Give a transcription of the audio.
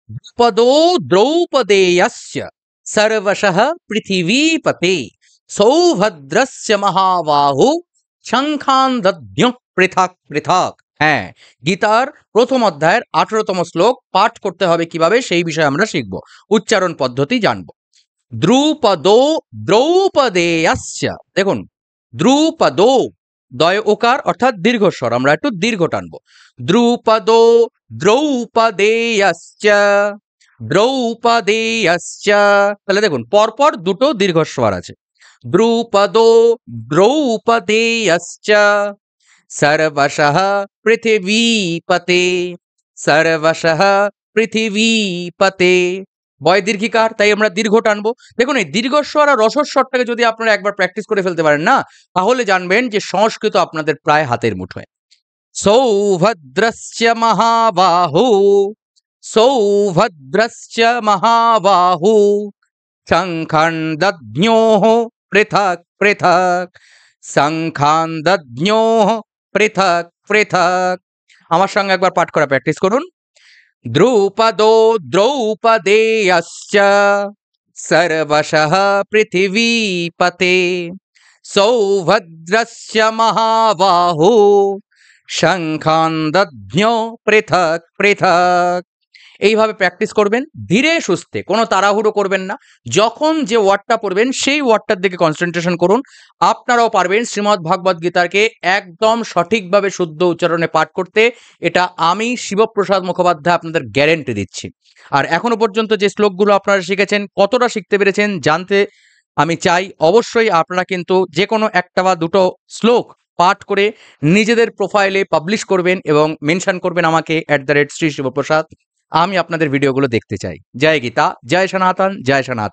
द्रुपदो द्रौपदेयस्य सर्वशः पृथिवीपते सौभद्रस्य महाबाहु शंखान दध्युः পৃথক পৃথক। হ্যাঁ, গীতার প্রথম অধ্যায়ের 18তম শ্লোক পাঠ করতে হবে কিভাবে সেই বিষয়ে আমরা শিখব, উচ্চারণ পদ্ধতি জানব। দ্রুপদো দ্রৌপদেয়স্য, দেখুন দ্রুপদো দয় ওকার অর্থাৎ দীর্ঘস্বর, আমরা একটু দীর্ঘ টানবো। দ্রুপদো দ্রৌপদেয়স্য দ্রৌপদেয়স্য, তাহলে দেখুন পরপর দুটো দীর্ঘস্বর আছে। দ্রুপদো দ্রৌপদেয়স্য सर्वशः पृथिवीपते सर्वशः পৃথিবীপতে, বয় দীর্ঘিকার, তাই আমরা দীর্ঘ টানবো। দেখুন এই দীর্ঘস্বর আর রসস্বরটাকে যদি আপনারা একবার প্র্যাকটিস করে ফেলতে পারেন না, তাহলে জানবেন যে সংস্কৃত আপনাদের প্রায় হাতের মুঠোয়। সৌভদ্রস্য মহাবাহু সৌভদ্রস্য মহাবাহু শঙ্খান দধ্যোঃ পৃথক পৃথক শঙ্খান দধ্যোঃ পৃথক পৃথক। আমার সঙ্গে একবার পাঠ করা প্র্যাকটিস করুন। দ্রুপদো দ্রৌপদেয়স্য সর্বশः পৃথিবীপতে সৌভদ্রস্য মহাবাহু শঙ্খান দধ্যোঃ পৃথক পৃথক। এইভাবে প্র্যাকটিস করবেন ধীরে সুস্থে, কোনো তাড়াহুড়ো করবেন না। যখন যে ওয়ার্ডটা পড়বেন সেই ওয়ার্ডটার দিকে কনসেন্ট্রেশন করুন। আপনারাও পারবেন শ্রীমদ্ ভাগবত গীতাকে একদম সঠিকভাবে শুদ্ধ উচ্চারণে পাঠ করতে। এটা আমি শিবপ্রসাদ মুখোপাধ্যায় আপনাদের গ্যারেন্টি দিচ্ছি। আর এখনো পর্যন্ত যে শ্লোকগুলো আপনারা শিখেছেন, কতটা শিখতে পেরেছেন জানতে আমি চাই। অবশ্যই আপনারা কিন্তু যে কোনো একটা বা দুটো শ্লোক পাঠ করে নিজেদের প্রোফাইলে পাবলিশ করবেন এবং মেনশন করবেন আমাকে @শ্রী শিবপ্রসাদ। আমি আপনাদের ভিডিওগুলো দেখতে চাই। জয় গীতা, জয় সনাতন, জয় সনাতন।